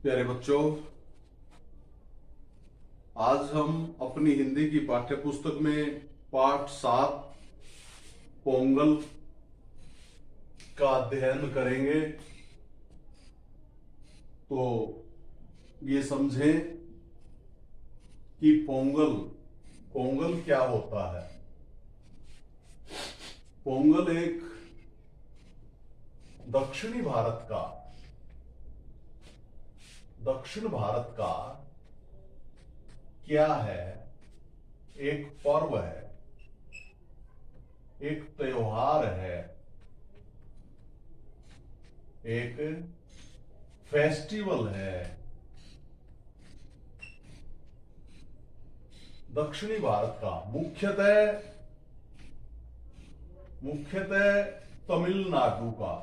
प्यारे बच्चों, आज हम अपनी हिंदी की पाठ्य पुस्तक में पाठ 7 पोंगल का अध्ययन करेंगे। तो ये समझें कि पोंगल पोंगल क्या होता है। पोंगल एक दक्षिण भारत का क्या है, एक पर्व है, एक त्योहार है, एक फेस्टिवल है। दक्षिणी भारत का मुख्यतः तमिलनाडु का।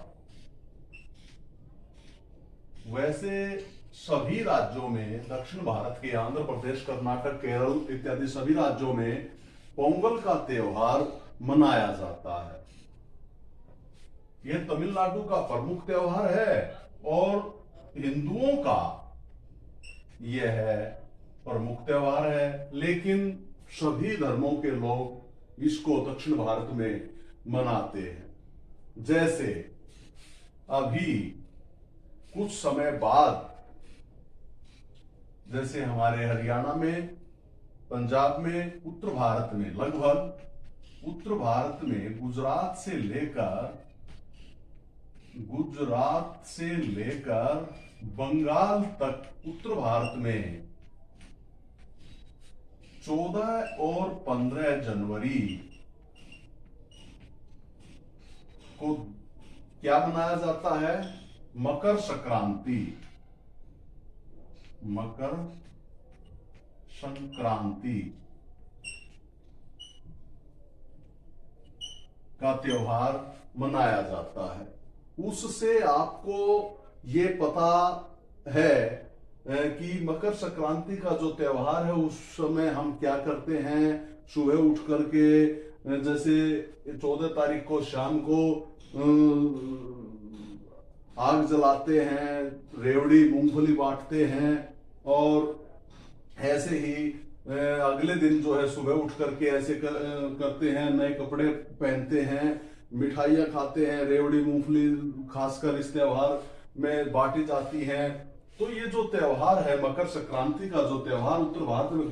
वैसे सभी राज्यों में, दक्षिण भारत के आंध्र प्रदेश, कर्नाटक, केरल इत्यादि सभी राज्यों में पोंगल का त्योहार मनाया जाता है। यह तमिलनाडु का प्रमुख त्योहार है और हिंदुओं का यह प्रमुख त्योहार है, लेकिन सभी धर्मों के लोग इसको दक्षिण भारत में मनाते हैं। जैसे अभी कुछ समय बाद, जैसे हमारे हरियाणा में, पंजाब में, उत्तर भारत में, लगभग उत्तर भारत में गुजरात से लेकर बंगाल तक उत्तर भारत में 14 और 15 जनवरी को क्या मनाया जाता है? मकर संक्रांति का त्योहार मनाया जाता है। उससे आपको ये पता है कि मकर संक्रांति का जो त्योहार है, उस समय हम क्या करते हैं। सुबह उठ करके, जैसे 14 तारीख को शाम को आग जलाते हैं, रेवड़ी मूंगफली बांटते हैं, और ऐसे ही अगले दिन जो है सुबह उठ करके ऐसे करते हैं, नए कपड़े पहनते हैं, मिठाइयाँ खाते हैं, रेवड़ी मूंगफली खासकर इस त्योहार में बांटी जाती हैं। तो ये जो त्योहार है मकर संक्रांति का, जो त्योहार उत्तर भारत में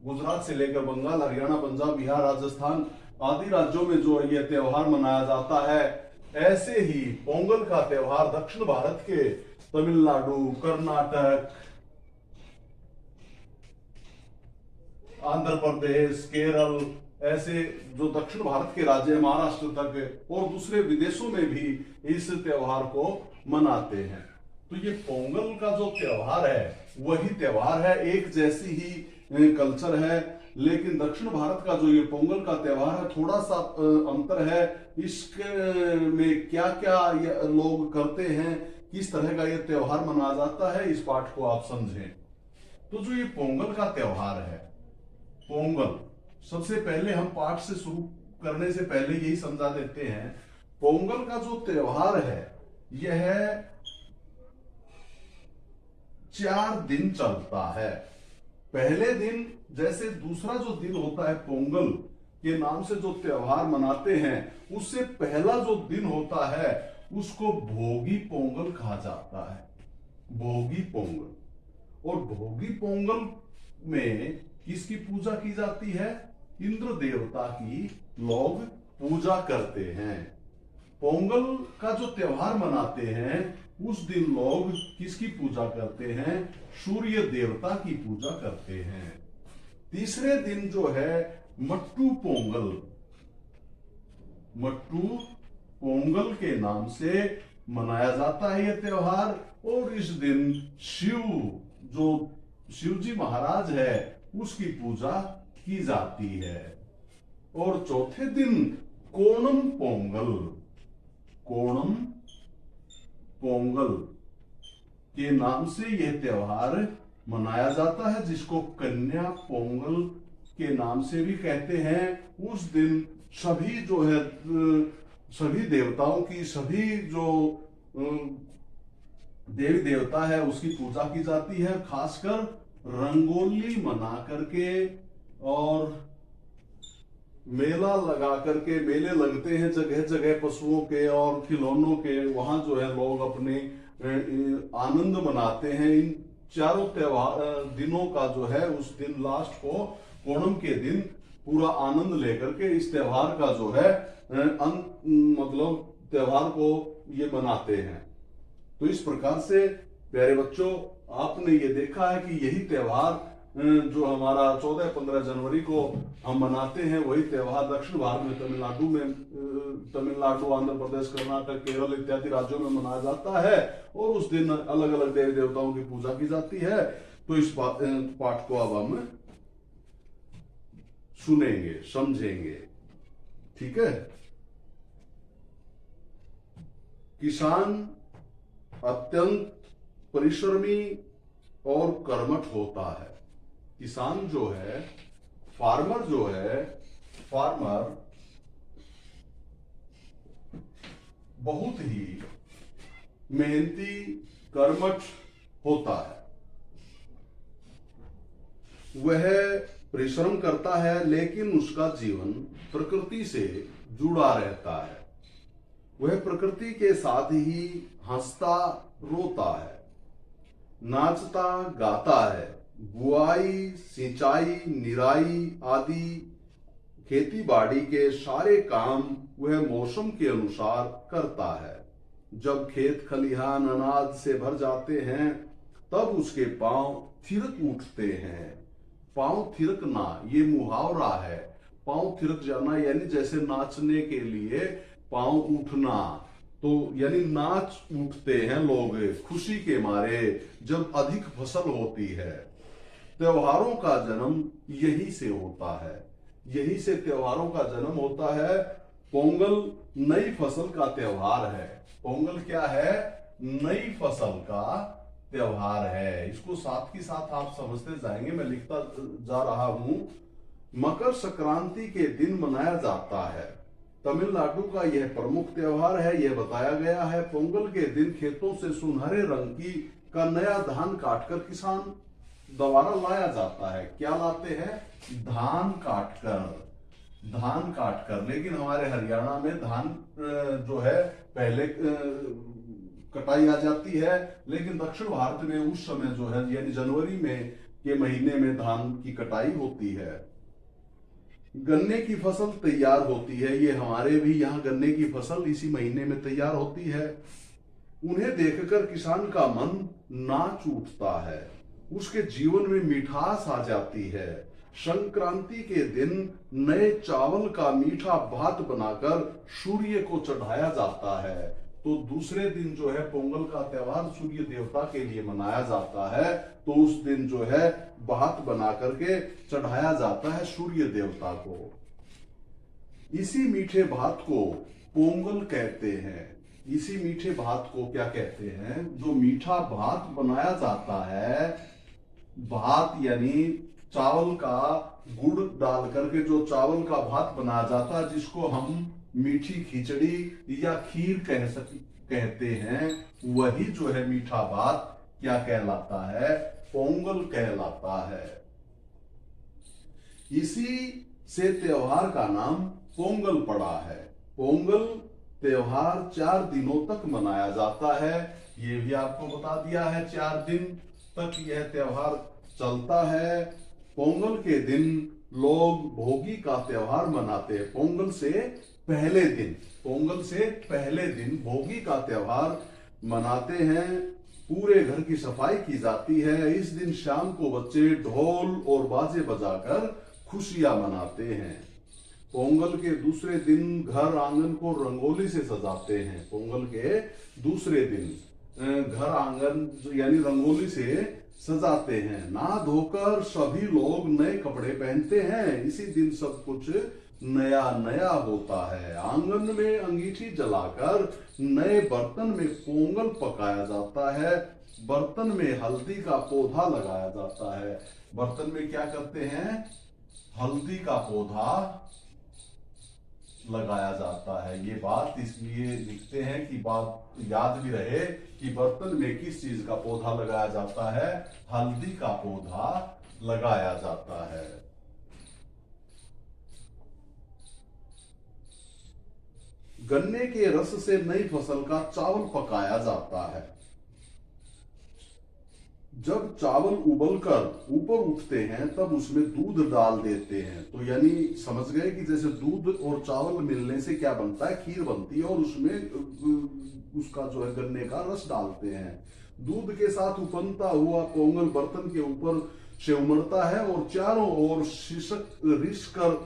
गुजरात से लेकर बंगाल, हरियाणा, पंजाब, बिहार, राजस्थान आदि राज्यों में जो ये त्योहार मनाया जाता है, ऐसे ही पोंगल का त्योहार दक्षिण भारत के तमिलनाडु, कर्नाटक, आंध्र प्रदेश, केरल, ऐसे जो दक्षिण भारत के राज्य, महाराष्ट्र तक और दूसरे विदेशों में भी इस त्योहार को मनाते हैं। तो ये पोंगल का जो त्योहार है वही त्योहार है, एक जैसी ही कल्चर है, लेकिन दक्षिण भारत का जो ये पोंगल का त्योहार है थोड़ा सा अंतर है। इसके में क्या क्या लोग करते हैं, किस तरह का ये त्योहार मनाया जाता है, इस पाठ को आप समझें। तो जो ये पोंगल का त्योहार है, पोंगल, सबसे पहले हम पाठ से शुरू करने से पहले यही समझा देते हैं। पोंगल का जो त्योहार है यह 4 दिन चलता है। पहले दिन, जैसे दूसरा जो दिन होता है पोंगल के नाम से जो त्योहार मनाते हैं, उससे पहला जो दिन होता है उसको भोगी पोंगल कहा जाता है। भोगी पोंगल। और भोगी पोंगल में किसकी पूजा की जाती है? इंद्र देवता की लोग पूजा करते हैं। पोंगल का जो त्योहार मनाते हैं उस दिन लोग किसकी पूजा करते हैं? सूर्य देवता की पूजा करते हैं। तीसरे दिन जो है मट्टू पोंगल के नाम से मनाया जाता है यह त्योहार, और इस दिन शिव जी महाराज है उसकी पूजा की जाती है। और चौथे दिन कोणम पोंगल के नाम से यह त्योहार मनाया जाता है, जिसको कन्या पोंगल के नाम से भी कहते हैं। उस दिन सभी जो है, सभी देवताओं की, सभी जो देवी देवता है उसकी पूजा की जाती है, खासकर रंगोली मना करके और मेला लगा करके, मेले लगते हैं जगह जगह पशुओं के और खिलौनों के, वहां जो है लोग अपने आनंद मनाते हैं। इन चारों त्योहार दिनों का जो है, उस दिन लास्ट को ओणम के दिन पूरा आनंद लेकर के इस त्योहार का जो है मतलब त्योहार को ये मनाते हैं। तो इस प्रकार से प्यारे बच्चों, आपने ये देखा है कि यही त्योहार जो हमारा 14-15 जनवरी को हम मनाते हैं, वही त्योहार दक्षिण भारत में तमिलनाडु में, तमिलनाडु, आंध्र प्रदेश, कर्नाटक, केरल इत्यादि राज्यों में मनाया जाता है और उस दिन अलग अलग देवी देवताओं की पूजा की जाती है। तो इस पाठ को अब हम सुनेंगे, समझेंगे। ठीक है। किसान अत्यंत परिश्रमी और कर्मठ होता है। किसान जो है, फार्मर जो है, फार्मर बहुत ही मेहनती, कर्मठ होता है। वह परिश्रम करता है, लेकिन उसका जीवन प्रकृति से जुड़ा रहता है। वह प्रकृति के साथ ही हंसता रोता है, नाचता गाता है। बुआई, सिंचाई, निराई आदि खेती बाड़ी के सारे काम वह मौसम के अनुसार करता है। जब खेत खलिहान अनाज से भर जाते हैं, तब उसके पांव थिरक उठते हैं। पांव थिरकना ये मुहावरा है। पांव थिरक जाना यानी जैसे नाचने के लिए पांव उठना, तो यानी नाच उठते हैं लोग खुशी के मारे जब अधिक फसल होती है। त्योहारों का जन्म यही से होता है, यही से त्योहारों का जन्म होता है। पोंगल नई फसल का त्योहार है। पोंगल क्या है? नई फसल का त्योहार है। इसको साथ ही साथ आप समझते जाएंगे, मैं लिखता जा रहा हूं। मकर संक्रांति के दिन मनाया जाता है। तमिलनाडु का यह प्रमुख त्योहार है, यह बताया गया है। पोंगल के दिन खेतों से सुनहरे रंग का नया धान काटकर किसान दोबारा लाया जाता है। क्या लाते हैं? धान काटकर। लेकिन हमारे हरियाणा में धान जो है पहले कटाई आ जाती है, लेकिन दक्षिण भारत में उस समय जो है यानी जनवरी में के महीने में धान की कटाई होती है। गन्ने की फसल तैयार होती है। ये हमारे भी यहाँ गन्ने की फसल इसी महीने में तैयार होती है। उन्हें देखकर किसान का मन नाच उठता है, उसके जीवन में मिठास आ जाती है। संक्रांति के दिन नए चावल का मीठा भात बनाकर सूर्य को चढ़ाया जाता है। तो दूसरे दिन जो है पोंगल का त्योहार सूर्य देवता के लिए मनाया जाता है। तो उस दिन जो है भात बना करके चढ़ाया जाता है सूर्य देवता को। इसी मीठे भात को पोंगल कहते हैं। इसी मीठे भात को क्या कहते हैं? जो मीठा भात बनाया जाता है, भात यानी चावल का गुड़ डाल करके जो चावल का भात बनाया जाता है, जिसको हम मीठी खिचड़ी या खीर कहते हैं, वही जो है मीठा भात क्या कहलाता है? पोंगल कहलाता है। इसी से त्योहार का नाम पोंगल पड़ा है। पोंगल त्योहार 4 दिनों तक मनाया जाता है। ये भी आपको बता दिया है, 4 दिन तक यह त्योहार चलता है। पोंगल के दिन लोग भोगी का त्योहार मनाते हैं। पोंगल से पहले दिन भोगी का त्योहार मनाते हैं। पूरे घर की सफाई की जाती है। इस दिन शाम को बच्चे ढोल और बाजे बजाकर खुशियां मनाते हैं। पोंगल के दूसरे दिन घर आंगन को रंगोली से सजाते हैं। पोंगल के दूसरे दिन घर आंगन यानी रंगोली से सजाते हैं। नहा धोकर सभी लोग नए कपड़े पहनते हैं। इसी दिन सब कुछ नया नया होता है। आंगन में अंगीठी जलाकर नए बर्तन में पोंगल पकाया जाता है। बर्तन में हल्दी का पौधा लगाया जाता है। बर्तन में क्या करते हैं? हल्दी का पौधा लगाया जाता है। ये बात इसलिए लिखते हैं कि बात याद भी रहे कि बर्तन में किस चीज का पौधा लगाया जाता है, हल्दी का पौधा लगाया जाता है। गन्ने के रस से नई फसल का चावल पकाया जाता है। जब चावल उबलकर ऊपर उठते हैं तब उसमें दूध डाल देते हैं। तो यानी समझ गए कि जैसे दूध और चावल मिलने से क्या बनता है, खीर बनती है, और उसमें उसका जो है गन्ने का रस डालते हैं। दूध के साथ उफनता हुआ पोंगल बर्तन के ऊपर से उमड़ता है और चारों ओर रिस कर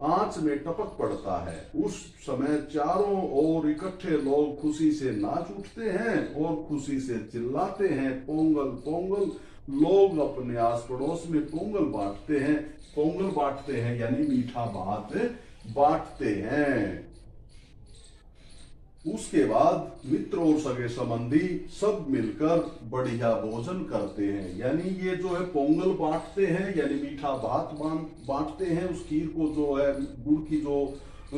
आंच में टपक पड़ता है। उस समय चारों ओर इकट्ठे लोग खुशी से नाच उठते हैं और खुशी से चिल्लाते हैं, पोंगल पोंगल। लोग अपने आस पड़ोस में पोंगल बांटते हैं। पोंगल बांटते हैं यानी मीठा भात बांटते हैं। उसके बाद मित्र और सगे संबंधी सब मिलकर बढ़िया भोजन करते हैं। यानी ये जो है पोंगल बांटते हैं यानी मीठा भात बांटते हैं। उस खीर को जो है गुड़ की जो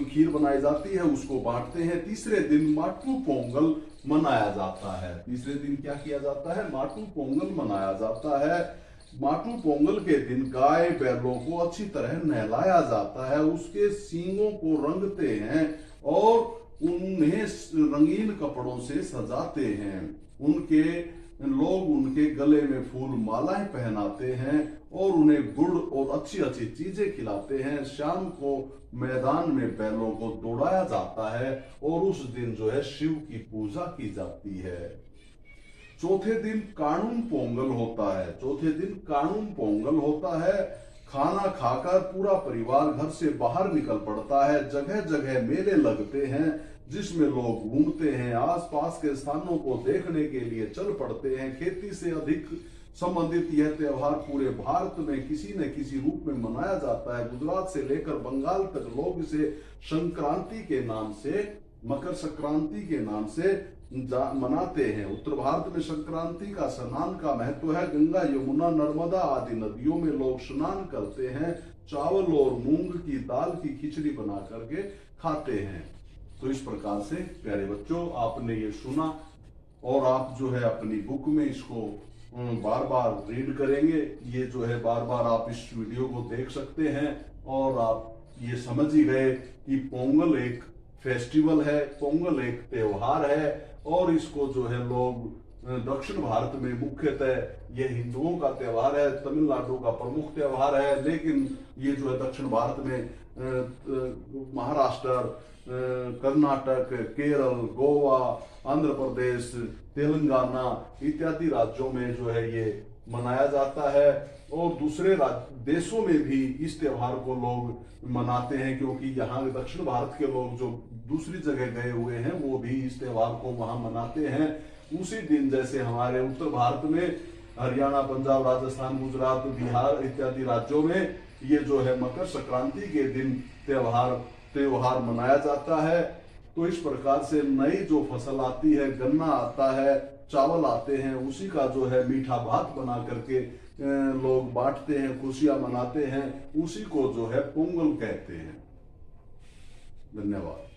खीर बनाई जाती है उसको बांटते हैं। तीसरे दिन माटू पोंगल मनाया जाता है। तीसरे दिन क्या किया जाता है, माटू पोंगल मनाया जाता है। माटू पोंगल के दिन गाय बैलों को अच्छी तरह नहलाया जाता है, उसके सींगों को रंगते हैं और उन्हें रंगीन कपड़ों से सजाते हैं। लोग उनके गले में फूल मालाएं पहनाते हैं और उन्हें गुड़ और अच्छी अच्छी चीजें खिलाते हैं। शाम को मैदान में बैलों को दौड़ाया जाता है और उस दिन जो है शिव की पूजा की जाती है। चौथे दिन काणून पोंगल होता है। चौथे दिन काणून पोंगल होता है। खाना खाकर पूरा परिवार घर से बाहर निकल पड़ता है। जगह जगह मेले लगते हैं जिसमें लोग घूमते हैं, आसपास के स्थानों को देखने के लिए चल पड़ते हैं। खेती से अधिक संबंधित यह त्योहार पूरे भारत में किसी न किसी रूप में मनाया जाता है। गुजरात से लेकर बंगाल तक लोग इसे संक्रांति के नाम से, मकर संक्रांति के नाम से मनाते हैं। उत्तर भारत में संक्रांति का स्नान का महत्व है। गंगा, यमुना, नर्मदा आदि नदियों में लोग स्नान करते हैं, चावल और मूंग की दाल की खिचड़ी बना करके खाते हैं। तो इस प्रकार से प्यारे बच्चों आपने ये सुना और आप जो है अपनी बुक में इसको बार बार रीड करेंगे। ये जो है बार बार आप इस वीडियो को देख सकते हैं और आप ये समझ ही गए कि पोंगल एक फेस्टिवल है, पोंगल एक त्योहार है और इसको जो है लोग दक्षिण भारत में मुख्यतः ये हिंदुओं का त्योहार है, तमिलनाडु का प्रमुख त्योहार है। लेकिन ये जो है दक्षिण भारत में महाराष्ट्र, कर्नाटक, केरल, गोवा, आंध्र प्रदेश, तेलंगाना इत्यादि राज्यों में जो है ये मनाया जाता है और दूसरे देशों में भी इस त्योहार को लोग मनाते हैं, क्योंकि यहाँ दक्षिण भारत के लोग जो दूसरी जगह गए हुए हैं वो भी इस त्योहार को वहां मनाते हैं उसी दिन। जैसे हमारे उत्तर भारत में हरियाणा, पंजाब, राजस्थान, गुजरात, बिहार इत्यादि राज्यों में ये जो है मकर संक्रांति के दिन त्योहार मनाया जाता है। तो इस प्रकार से नई जो फसल आती है, गन्ना आता है, चावल आते हैं, उसी का जो है मीठा भात बना करके लोग बांटते हैं, खुशियां मनाते हैं, उसी को जो है पोंगल कहते हैं। धन्यवाद।